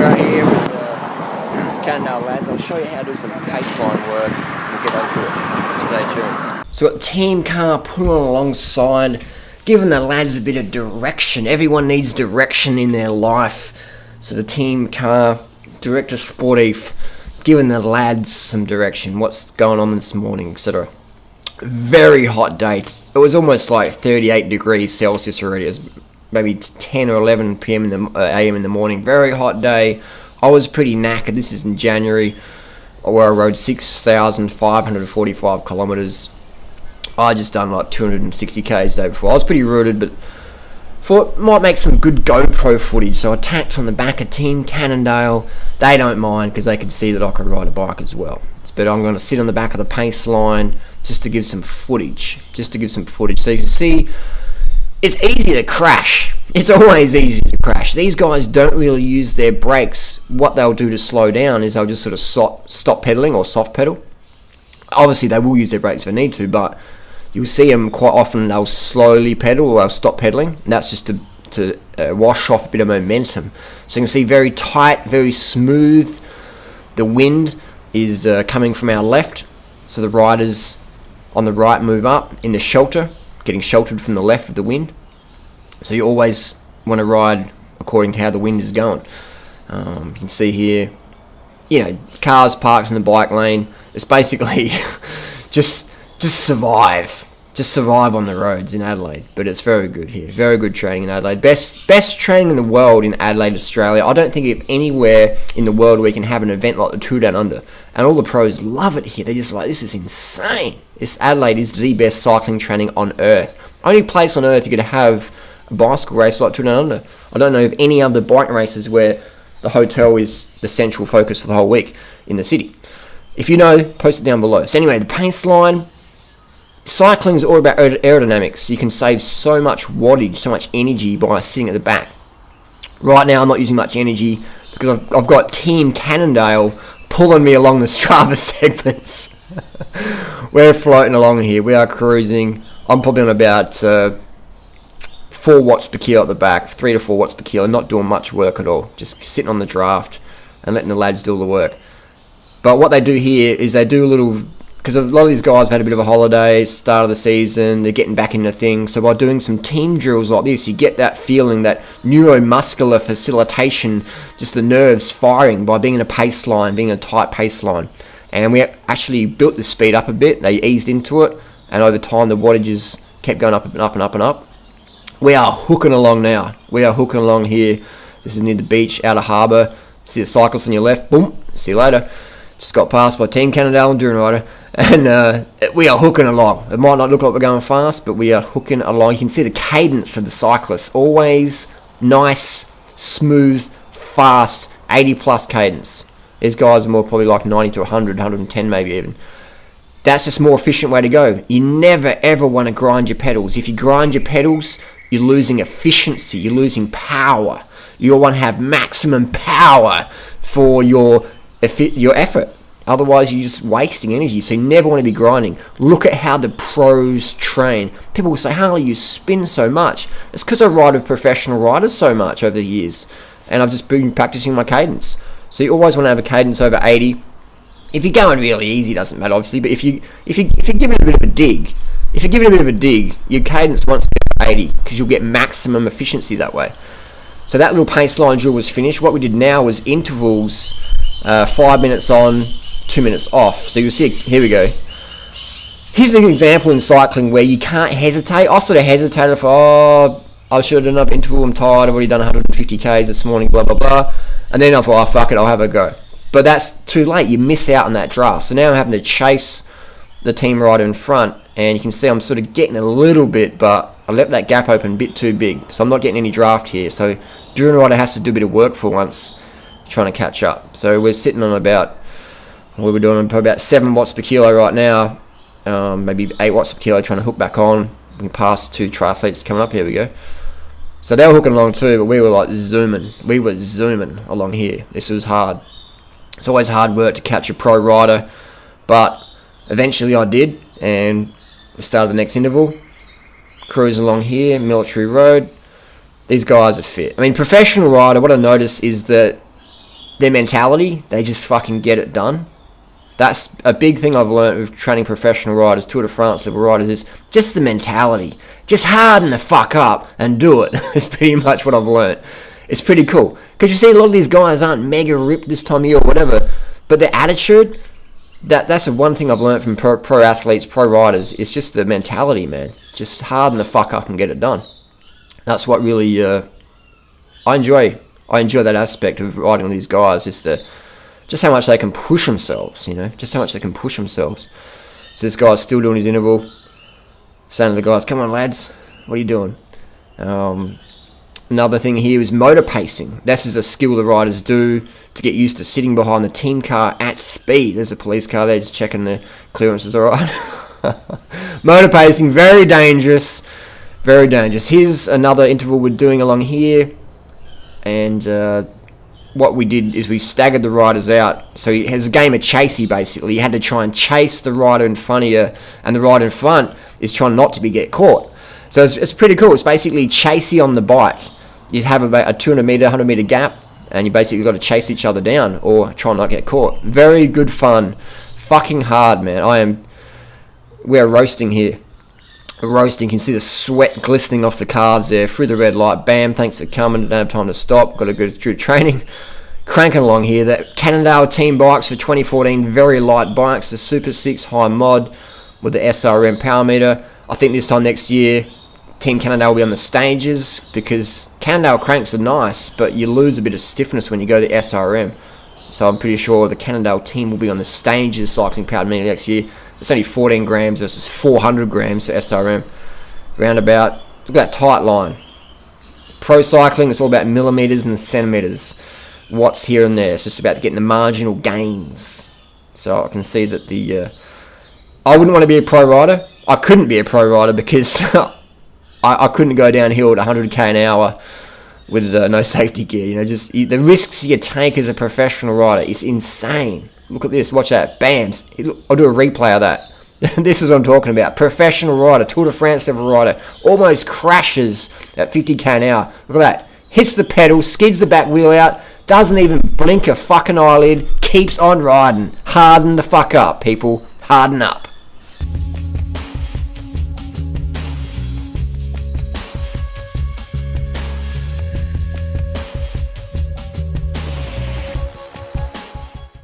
Durianrider here with Cannondale lads. I'll show you how to do some paceline work. We'll get onto it. Stay tuned. So we've got team car pulling alongside, giving the lads a bit of direction. Everyone needs direction in their life. So the team car, Director Sportif, giving the lads some direction. What's going on this morning, etc. Very hot day. It was almost like 38 degrees Celsius already. It was maybe 10 or 11 p.m. a.m. in the morning. Very hot day. I was pretty knackered. This is in January, where I rode 6,545 kilometres. I just done like 260 k's the day before. I was pretty rooted, but thought might make some good GoPro footage. So I tacked on the back of Team Cannondale. They don't mind because they could see that I could ride a bike as well. But I'm going to sit on the back of the pace line just to give some footage. So you can see it's easy to crash. It's always easy to crash. These guys don't really use their brakes. What they'll do to slow down is they'll just sort of stop pedaling or soft pedal. Obviously, they will use their brakes if they need to, but you'll see them quite often. They'll slowly pedal or they'll stop pedaling. And that's just to wash off a bit of momentum. So you can see very tight, very smooth. The wind is coming from our left. So the riders on the right move up in the shelter, getting sheltered from the left of the wind. So you always want to ride according to how the wind is going. You can see here, cars parked in the bike lane. It's basically just survive. Just survive on the roads in Adelaide. But it's very good here. Very good training in Adelaide. Best training in the world in Adelaide, Australia. I don't think of anywhere in the world where you can have an event like the Tour Down Under. And all the pros love it here. They're just like, this is insane. Adelaide is the best cycling training on earth. Only place on earth you could have a bicycle race like Tour Down Under. I don't know of any other bike races where the hotel is the central focus for the whole week in the city. If you know, post it down below. So anyway, the pace line. Cycling is all about aerodynamics. You can save so much wattage, so much energy by sitting at the back. Right now, I'm not using much energy because I've got Team Cannondale pulling me along the Strava segments. We're floating along here. We are cruising. I'm probably on about 4 watts per kilo at the back, 3 to 4 watts per kilo. Not doing much work at all. Just sitting on the draft and letting the lads do all the work. But what they do here is they do a little... Because a lot of these guys have had a bit of a holiday, start of the season, they're getting back into things. So by doing some team drills like this, you get that feeling, that neuromuscular facilitation, just the nerves firing by being in a pace line, being in a tight pace line. And we actually built the speed up a bit. They eased into it. And over time, the wattages kept going up and up and up and up. We are hooking along now. We are hooking along here. This is near the beach, outer harbour. See the cyclist on your left. Boom. See you later. Just got passed by Team Cannondale and Durianrider. And we are hooking along. It might not look like we're going fast, but we are hooking along. You can see the cadence of the cyclists. Always nice, smooth, fast, 80-plus cadence. These guys are more probably like 90 to 100, 110 maybe even. That's just a more efficient way to go. You never, ever want to grind your pedals. If you grind your pedals, you're losing efficiency. You're losing power. You want to have maximum power for your effort. Otherwise, you're just wasting energy. So you never want to be grinding. Look at how the pros train. People will say, Harley, you spin so much. It's because I ride with professional riders so much over the years. And I've just been practicing my cadence. So you always want to have a cadence over 80. If you're going really easy, it doesn't matter, obviously. But if you give it a bit of a dig, your cadence wants to be over 80 because you'll get maximum efficiency that way. So that little pace line drill was finished. What we did now was intervals, 5 minutes on, 2 minutes off. So you'll see, here we go. Here's an example in cycling where you can't hesitate. I sort of hesitated for, I should have done another interval, I'm tired, I've already done 150 Ks this morning, blah, blah, blah. And then I thought, fuck it, I'll have a go. But that's too late. You miss out on that draft. So now I'm having to chase the team rider in front. And you can see I'm sort of getting a little bit, but I left that gap open a bit too big. So I'm not getting any draft here. So Durianrider has to do a bit of work for once, trying to catch up. So we're sitting on about... we're doing about 7 watts per kilo right now, maybe 8 watts per kilo, trying to hook back on. We passed 2 triathletes coming up. Here we go. So they were hooking along too, but we were like zooming. We were zooming along here. This was hard. It's always hard work to catch a pro rider, but eventually I did, and we started the next interval. Cruise along here, Military Road. These guys are fit. I mean, professional rider, what I notice is that their mentality, they just fucking get it done. That's a big thing I've learned with training professional riders, Tour de France level riders, is just the mentality. Just harden the fuck up and do it. It's pretty much what I've learned. It's pretty cool. Because you see a lot of these guys aren't mega ripped this time of year or whatever, but their attitude, that's the one thing I've learned from pro athletes, pro riders. It's just the mentality, man. Just harden the fuck up and get it done. That's what really I enjoy. I enjoy that aspect of riding with these guys. Just how much they can push themselves, just how much they can push themselves. So this guy's still doing his interval, saying to the guys, come on lads, what are you doing? Another thing here is motor pacing. This is a skill the riders do to get used to sitting behind the team car at speed. There's a police car there just checking the clearances all right. Motor pacing, very dangerous. Very dangerous. Here's another interval we're doing along here. And what we did is we staggered the riders out. So it has a game of chasey, basically. You had to try and chase the rider in front of you, and the rider in front is trying not to get caught. So it's pretty cool. It's basically chasey on the bike. You have about a 200 meter, 100 meter gap, and you basically got to chase each other down or try and not get caught. Very good fun. Fucking hard, man. We are roasting here. Roasting, you can see the sweat glistening off the calves there, through the red light, bam, thanks for coming, don't have time to stop, got to go through training, cranking along here. That Cannondale team bikes for 2014, very light bikes, the Super 6 high mod with the SRM power meter. I think this time next year, Team Cannondale will be on the stages, because Cannondale cranks are nice, but you lose a bit of stiffness when you go to SRM. So I'm pretty sure the Cannondale team will be on the stages cycling power meter next year. It's only 14 grams versus 400 grams for SRM. Roundabout. Look at that tight line. Pro cycling, it's all about millimeters and centimeters. Watts here and there. It's just about getting the marginal gains. So I can see that I wouldn't want to be a pro rider. I couldn't be a pro rider because I couldn't go downhill at 100k an hour with no safety gear. Just the risks you take as a professional rider is insane. Look at this, watch that, bams. I'll do a replay of that. This is what I'm talking about. Professional rider, Tour de France level rider, almost crashes at 50k an hour. Look at that, hits the pedal, skids the back wheel out, doesn't even blink a fucking eyelid, keeps on riding. Harden the fuck up, people. Harden up.